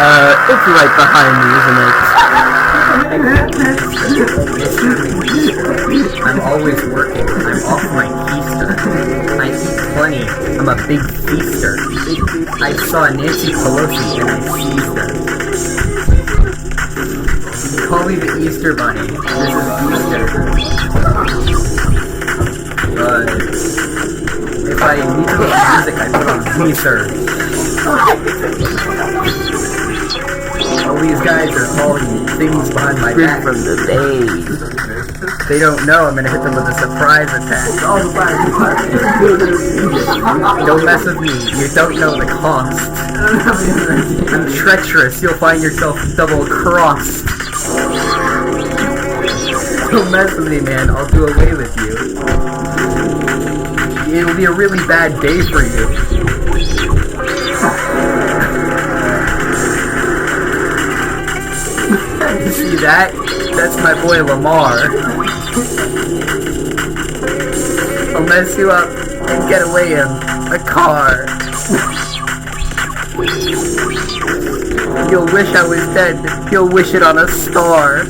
It's right behind me, isn't it? I'm always working. I'm off my keister. I eat plenty. I'm a big feaster. I saw Nancy Pelosi and I seized her. Call me the Easter Bunny. This is Easter. If I need to get music, I put on Weezer. All these guys are calling me things behind my back. From the day. They don't know I'm gonna hit them with a surprise attack. Don't mess with me. You don't know the cost. I'm treacherous. You'll find yourself double crossed. Don't mess with me, man. I'll do away with you. It'll be a really bad day for you. You see that? That's my boy Lamar. I'll mess you up and get away in a car. You'll wish I was dead. You'll wish it on a star.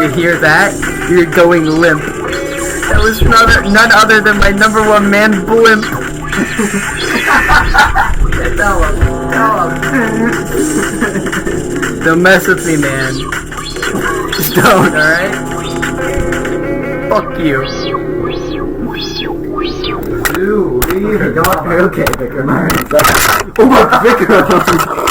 You hear that? You're going limp. That was none other than my #1 man, Blimp. Tell him. Don't mess with me, man. Just don't, alright? Fuck you. Dude, okay, Vikram. Alright, Oh, Vikram!